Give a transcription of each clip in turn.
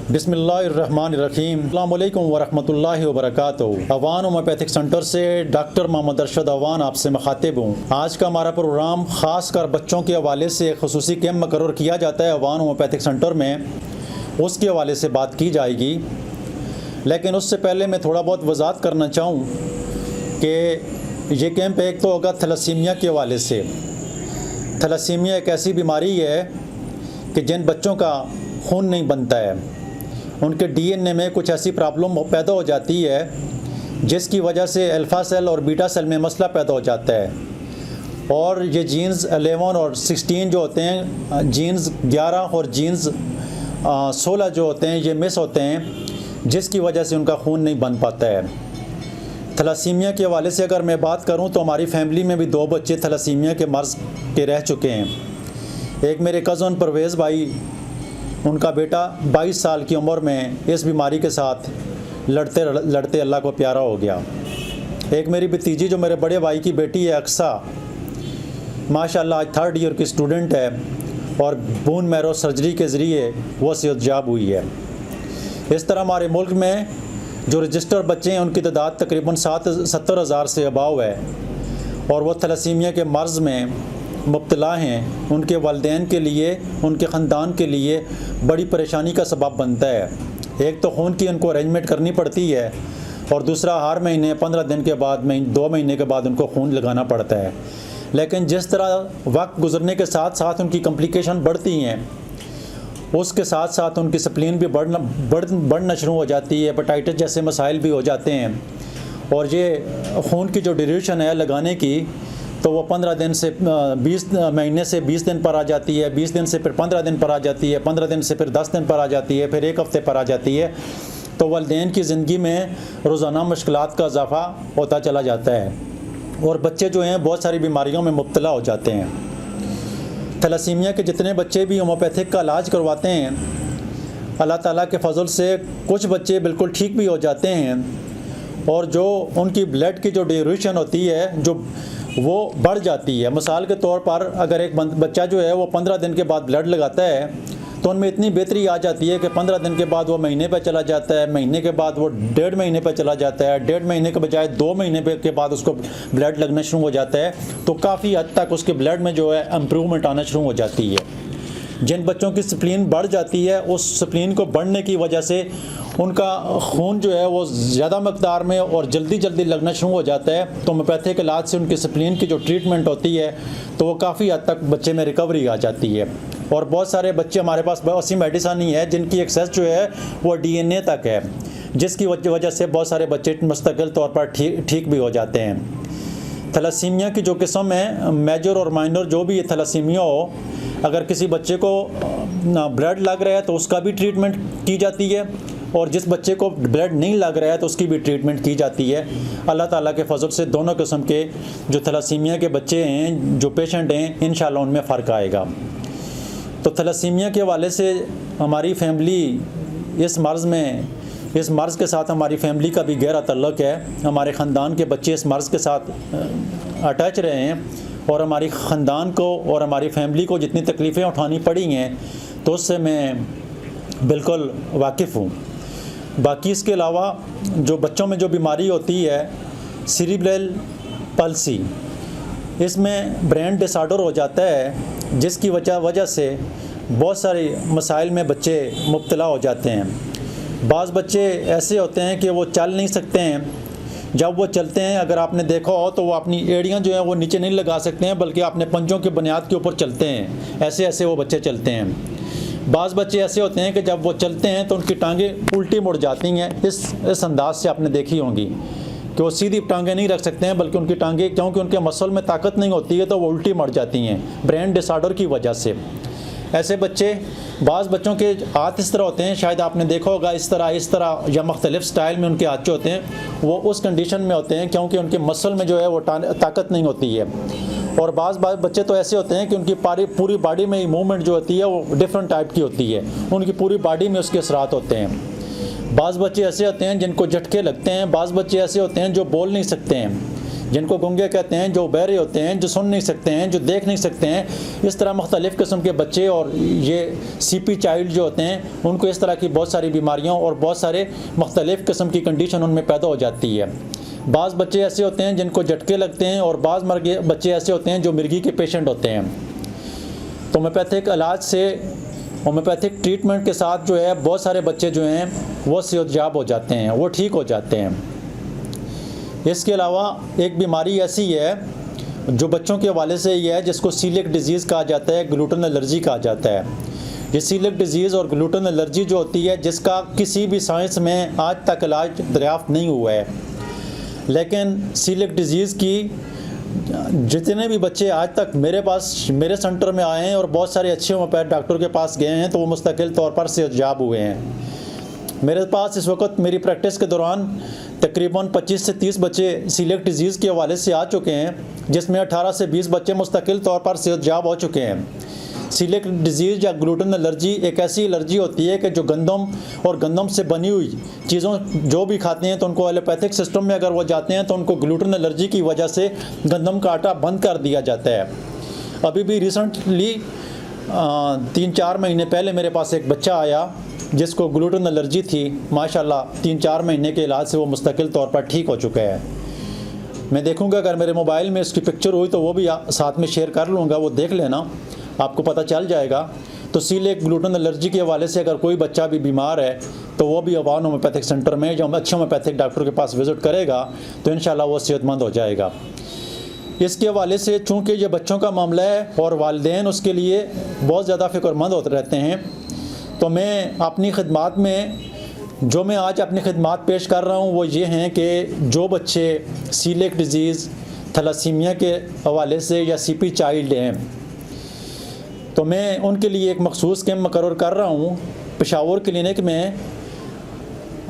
बिस्मिल्लाहिर्रहमानिर्रहीम। अस्सलामु अलैकुम वरहमतुल्लाहि वबरकातुहू। अवान होम्योपैथिक सेंटर से डॉक्टर मोहम्मद अरशद अवान आपसे मुखातिब हूँ। आज का हमारा प्रोग्राम ख़ास कर बच्चों के हवाले से एक खुसूसी कैम्प मुकर्रर किया जाता है अवान होम्योपैथिक सेंटर में, उसके हवाले से बात की जाएगी। लेकिन उससे पहले मैं थोड़ा बहुत वजाहत करना चाहूँ कि ये कैंप एक तो होगा थैलेसीमिया के हवाले से। थैलेसीमिया एक ऐसी बीमारी है कि जिन बच्चों का खून नहीं बनता है, उनके डीएनए में कुछ ऐसी प्रॉब्लम पैदा हो जाती है जिसकी वजह से अल्फ़ा सेल और बीटा सेल में मसला पैदा हो जाता है। और ये जीन्स 11 और 16 जो होते हैं, जीन्स 11 और जीन्स 16 जो होते हैं, ये मिस होते हैं, जिसकी वजह से उनका खून नहीं बन पाता है। थैलेसीमिया के हवाले से अगर मैं बात करूं तो हमारी फैमिली में भी 2 बच्चे थैलेसीमिया के मर्ज़ के रह चुके हैं। एक मेरे कज़न परवेज़ भाई, उनका बेटा 22 साल की उम्र में इस बीमारी के साथ लड़ते लड़ते अल्लाह को प्यारा हो गया। एक मेरी भतीजी जो मेरे बड़े भाई की बेटी है, अक्सा, माशाल्लाह आज 3rd ईयर की स्टूडेंट है और बोन मैरो सर्जरी के ज़रिए वो सेहतयाब हुई है। इस तरह हमारे मुल्क में जो रजिस्टर्ड बच्चे हैं उनकी तादाद तकरीबन 70,000 से अबाव है और वो थैलेसीमिया के मर्ज़ में मुब्तला हैं। उनके वालिदैन के लिए, उनके ख़ानदान के लिए बड़ी परेशानी का सबब बनता है। एक तो खून की उनको अरेंजमेंट करनी पड़ती है और दूसरा हर महीने 15 दिन के बाद 2 महीने के बाद उनको खून लगाना पड़ता है। लेकिन जिस तरह वक्त गुजरने के साथ साथ उनकी कॉम्प्लिकेशन बढ़ती हैं, उसके साथ साथ उनकी स्प्लीन भी बढ़ना शुरू हो जाती है, हेपेटाइटिस जैसे मसाइल भी हो जाते हैं। और ये खून की जो ड्यूरेशन है लगाने की, तो वो 15 दिन से 20 महीने से 20 दिन पर आ जाती है, 20 दिन से फिर 15 दिन पर आ जाती है, 15 दिन से फिर 10 दिन पर आ जाती है, फिर 1 हफ़्ते पर आ जाती है। तो वालिदैन की ज़िंदगी में रोज़ाना मुश्किलात का इजाफ़ा होता चला जाता है और बच्चे जो हैं बहुत सारी बीमारियों में मुब्तला हो जाते हैं। थैलेसीमिया के जितने बच्चे भी होम्योपैथिक का इलाज करवाते हैं, अल्लाह ताला के फजल से कुछ बच्चे बिल्कुल ठीक भी हो जाते हैं और जो उनकी ब्लड की जो ड्यूरेशन होती है जो वो बढ़ जाती है। मिसाल के तौर पर अगर एक बच्चा जो है वो 15 दिन के बाद ब्लड लगाता है तो उनमें इतनी बेहतरी आ जाती है कि 15 दिन के बाद वो महीने पर चला जाता है, महीने के बाद वो 1.5 महीने पर चला जाता है, 1.5 महीने के बजाय 2 महीने के बाद उसको ब्लड लगना शुरू हो जाता है। तो काफ़ी हद तक उसके ब्लड में जो है इम्प्रूवमेंट आना शुरू हो जाती है। जिन बच्चों की स्प्लीन बढ़ जाती है, उस स्प्लीन को बढ़ने की वजह से उनका खून जो है वो ज़्यादा मकदार में और जल्दी लगना शुरू हो जाता है। तो होम्योपैथिक इलाज से उनकी स्प्लीन की जो ट्रीटमेंट होती है तो वो काफ़ी हद तक बच्चे में रिकवरी आ जाती है। और बहुत सारे बच्चे हमारे पास ऐसी मेडिसिन ही है जिनकी एक्सेस जो है वो डीएनए तक है, जिसकी वजह से बहुत सारे बच्चे मुस्तकिल तौर पर ठीक भी हो जाते हैं। थैलेसीमिया की जो किस्म है, मेजर और माइनर जो भी ये थैलेसीमिया हो, अगर किसी बच्चे को ब्लड लग रहा है तो उसका भी ट्रीटमेंट की जाती है और जिस बच्चे को ब्लड नहीं लग रहा है तो उसकी भी ट्रीटमेंट की जाती है। अल्लाह ताला के फजल से दोनों किस्म के जो थैलेसीमिया के बच्चे हैं, जो पेशेंट हैं, इंशाल्लाह उनमें फ़र्क आएगा। तो थैलेसीमिया के हवाले से हमारी फैमिली इस मर्ज़ के साथ हमारी फैमिली का भी गहरा तल्लुक़ है। हमारे ख़ानदान के बच्चे इस मर्ज़ के साथ अटैच रहे हैं और हमारी ख़ानदान को और हमारी फैमिली को जितनी तकलीफ़ें उठानी पड़ी हैं तो उससे मैं बिल्कुल वाकिफ़ हूँ। बाकी इसके अलावा जो बच्चों में जो बीमारी होती है सेरिब्रल पल्सी, इसमें ब्रेन डिसऑर्डर हो जाता है, जिसकी वजह से बहुत सारे मसाइल में बच्चे मुब्तला हो जाते हैं। बाज़ बच्चे ऐसे होते हैं कि वो चल नहीं सकते हैं। जब वो चलते हैं, अगर आपने देखा हो तो वो अपनी एड़ियाँ जो हैं वो नीचे नहीं लगा सकते हैं, बल्कि अपने पंजों की बुनियाद के ऊपर चलते हैं। ऐसे वो बच्चे चलते हैं। बाज़ बच्चे ऐसे होते हैं कि जब वो चलते हैं तो उनकी टांगें उल्टी मुड़ जाती हैं। इस अंदाज से आपने देखी होंगी कि वो सीधी टांगें नहीं रख सकते हैं, बल्कि उनकी टांगें, क्योंकि उनके मसल में ताकत नहीं होती है, तो वो उल्टी मर जाती हैं ब्रेन डिसऑर्डर की वजह से। ऐसे बच्चे, बाज़ बच्चों के हाथ इस तरह होते हैं, शायद आपने देखा होगा, इस तरह या मुख्तलिफ स्टाइल में उनके हाथ जो होते हैं वो उस कंडीशन में होते हैं क्योंकि उनके मसल में जो है वो ताकत नहीं होती है। और बाज़ बच्चे तो ऐसे होते हैं कि उनकी पूरी बॉडी में ही मूवमेंट जो होती है वो डिफरेंट टाइप की होती है, उनकी पूरी बॉडी में उसके असरात होते हैं। बाज़ बच्चे ऐसे होते हैं जिनको झटके लगते हैं। बाज़ बच्चे ऐसे होते हैं जो बोल नहीं सकते हैं। जिनको गूंगे कहते हैं, जो बहरे होते हैं, जो सुन नहीं सकते हैं, जो देख नहीं सकते हैं। इस तरह मुख्तलिफ़ किस्म के बच्चे और ये CP चाइल्ड जो होते हैं उनको इस तरह की बहुत सारी बीमारियों और बहुत सारे मुख्तलिफ़ किस्म की कंडीशन उनमें पैदा हो जाती है। बाज़ बच्चे ऐसे होते हैं जिनको झटके लगते हैं और बाज़ बच्चे ऐसे होते हैं जो मिर्गी के पेशेंट होते हैं। तो होम्योपैथिक इलाज से, होम्योपैथिक ट्रीटमेंट के साथ जो है बहुत सारे बच्चे जो हैं वो सेहतयाब हो जाते हैं, वो ठीक हो जाते हैं। इसके अलावा एक बीमारी ऐसी है जो बच्चों के हवाले से ही है, जिसको सीलिक डिज़ीज़ कहा जाता है, ग्लूटेन एलर्जी कहा जाता है। ये सीलिक डिज़ीज़ और ग्लूटेन एलर्जी जो होती है, जिसका किसी भी साइंस में आज तक इलाज दरियाफ़्त नहीं हुआ है, लेकिन सीलिक डिज़ीज़ की जितने भी बच्चे आज तक मेरे सेंटर में आए हैं और बहुत सारे अच्छे होम्योपैथ डॉक्टर के पास गए हैं, तो वो मुस्तकिल तौर पर सेहतयाब हुए हैं। मेरे पास इस वक्त मेरी प्रैक्टिस के दौरान तकरीबन 25 से 30 बच्चे सीलिक डिज़ीज़ के हवाले से आ चुके हैं, जिसमें 18 से 20 बच्चे मुस्तकिल तौर पर सेहतयाब हो चुके हैं। सीलिक डिज़ीज़ या ग्लूटेन एलर्जी एक ऐसी एलर्जी होती है कि जो गंदम और गंदम से बनी हुई चीज़ों जो भी खाते हैं, तो उनको एलोपैथिक सिस्टम में अगर वो जाते हैं तो उनको ग्लूटेन एलर्जी की वजह से गंदम का आटा बंद कर दिया जाता है। अभी भी रिसेंटली 3-4 महीने पहले मेरे पास एक बच्चा आया जिसको ग्लूटेन एलर्जी थी। माशाल्लाह 3-4 महीने के इलाज से वो मुस्तकिल तौर पर ठीक हो चुका है। मैं देखूंगा अगर मेरे मोबाइल में इसकी पिक्चर हुई तो वो भी साथ में शेयर कर लूँगा, वो देख लेना, आपको पता चल जाएगा। तो सीलिक ग्लूटेन एलर्जी के हवाले से अगर कोई बच्चा भी बीमार है तो वो भी अवान होम्योपैथिक सेंटर में जो अच्छे होम्योपैथिक डॉक्टर के पास विज़िट करेगा तो इंशाल्लाह वो सेहतमंद हो जाएगा। इसके हवाले से चूँकि ये बच्चों का मामला है और वालिदैन उसके लिए बहुत ज़्यादा फ़िक्रमंद होते रहते हैं, तो मैं अपनी खिदमात में जो मैं आज अपनी खिदमात पेश कर रहा हूँ वो ये हैं कि जो बच्चे सीलिक डिज़ीज़, थैलासीमिया के हवाले से या CP चाइल्ड हैं, तो मैं उनके लिए एक मखसूस कैंप मुकर्रर कर रहा हूँ पेशावर क्लिनिक में।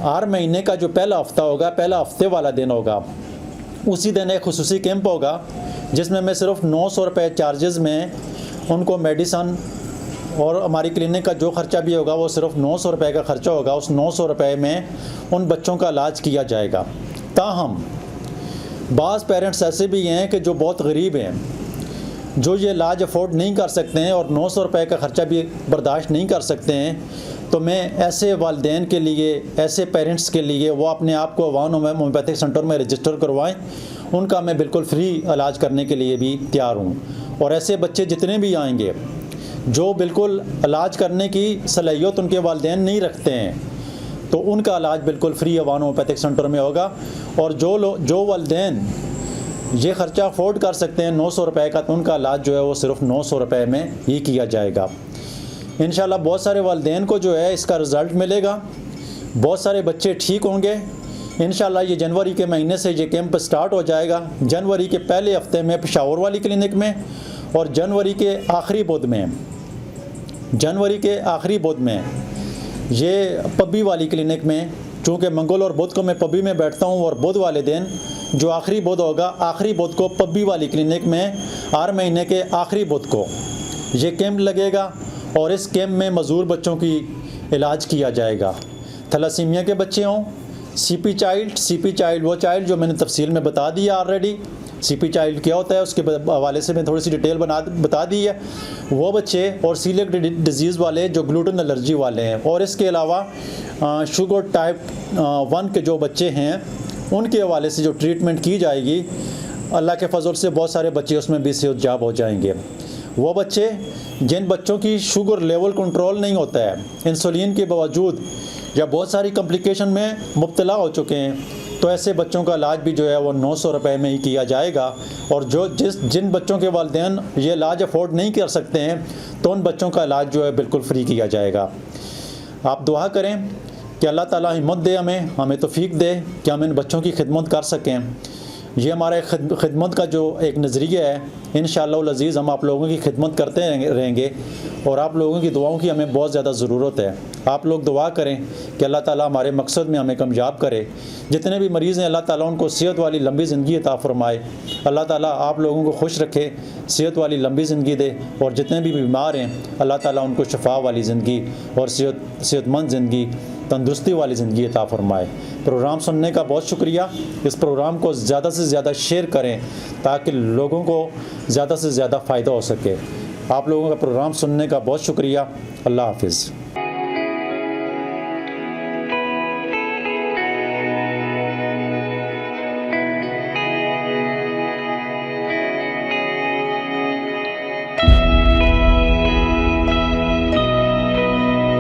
हर महीने का जो पहला हफ़्ता होगा, पहला हफ्ते वाला दिन होगा, उसी दिन एक खुसूसी कैंप होगा जिसमें मैं सिर्फ 900 रुपये चार्जेज़ में उनको मेडिसन और हमारी क्लिनिक का जो ख़र्चा भी होगा वो सिर्फ 900 रुपये का ख़र्चा होगा। उस 900 रुपये में उन बच्चों का इलाज किया जाएगा। ताहम बाज़ पेरेंट्स ऐसे भी हैं कि जो बहुत गरीब हैं, जो ये इलाज अफोर्ड नहीं कर सकते हैं और 900 रुपये का ख़र्चा भी बर्दाश्त नहीं कर सकते हैं, तो मैं ऐसे वालिदैन के लिए, ऐसे पेरेंट्स के लिए वो अपने आप को अवान होम्योपैथिक सेंटर में रजिस्टर करवाएं। उनका मैं बिल्कुल फ्री इलाज करने के लिए भी तैयार हूँ। और ऐसे बच्चे जितने भी आएंगे जो बिल्कुल इलाज करने की सलाहियत उनके वालिदैन नहीं रखते हैं, तो उनका इलाज बिल्कुल फ्री अवान होम्योपैथिक सेंटर में होगा। और जो वालिदैन ये ख़र्चा अफोर्ड कर सकते हैं 900 रुपये का, तो उनका इलाज जो है वो सिर्फ 900 रुपये में ही किया जाएगा। इंशाल्लाह बहुत सारे वालिदैन को जो है इसका रिज़ल्ट मिलेगा, बहुत सारे बच्चे ठीक होंगे इंशाल्लाह। ये जनवरी के महीने से ये कैंप स्टार्ट हो जाएगा। जनवरी के पहले हफ्ते में पेशावर वाली क्लिनिक में और जनवरी के आखिरी बुध में ये पब्बी वाली क्लिनिक में। चूँकि मंगल और बुध को मैं पब्बी में बैठता हूँ और बुध वाले दिन जो आखिरी बुध होगा, आखिरी बुध को पब्बी वाली क्लिनिक में हर महीने के आखिरी बुध को ये कैंप लगेगा और इस कैंप में मज़ूर बच्चों की इलाज किया जाएगा। थैलासीमिया के बच्चे हों, CP चाइल्ड वो चाइल्ड जो मैंने तफसील में बता दिया ऑलरेडी। CP चाइल्ड क्या होता है उसके हवाले से मैं थोड़ी सी डिटेल बता दी है, वो बच्चे, और सीलिक डिज़ीज़ वाले जो ग्लूटेन एलर्जी वाले हैं। और इसके अलावा शुगर टाइप 1 के जो बच्चे हैं उनके हवाले से जो ट्रीटमेंट की जाएगी, अल्लाह के फजल से बहुत सारे बच्चे उसमें भी सेहतयाब हो जाएंगे। वो बच्चे जिन बच्चों की शुगर लेवल कंट्रोल नहीं होता है, इंसुलिन के बावजूद या बहुत सारी कॉम्प्लिकेशन में मुब्तला हो चुके हैं, तो ऐसे बच्चों का इलाज भी जो है वो 900 रुपये में ही किया जाएगा। और जिन बच्चों के वालिदैन ये इलाज अफोर्ड नहीं कर सकते हैं, तो उन बच्चों का इलाज जो है बिल्कुल फ्री किया जाएगा। आप दुआ करें कि अल्लाह ताला हिम्मत दे, हमें तौफीक दे कि हम इन बच्चों की खिदमत कर सकें। ये हमारे खिदमत का जो एक नज़रिया है, इंशाअल्लाह अज़ीज़ हम आप लोगों की खिदमत करते रहेंगे और आप लोगों की दुआओं की हमें बहुत ज़्यादा ज़रूरत है। आप लोग दुआ करें कि अल्लाह ताला हमारे मकसद में हमें कामयाब करे। जितने भी मरीज़ हैं अल्लाह ताला उनको सेहत वाली लंबी ज़िंदगी अता फ़रमाए। अल्लाह ताला आप लोगों को खुश रखे, सेहत वाली लंबी ज़िंदगी दे। और जितने भी बीमार हैं अल्लाह ताला उनको शफा वाली ज़िंदगी और सेहतमंद ज़िंदगी तंदुरुस्ती वाली ज़िंदगी अता फरमाए। प्रोग्राम सुनने का बहुत शुक्रिया। इस प्रोग्राम को ज़्यादा से ज़्यादा शेयर करें ताकि लोगों को ज़्यादा से ज़्यादा फ़ायदा हो सके। आप लोगों का प्रोग्राम सुनने का बहुत शुक्रिया। अल्लाह हाफिज़।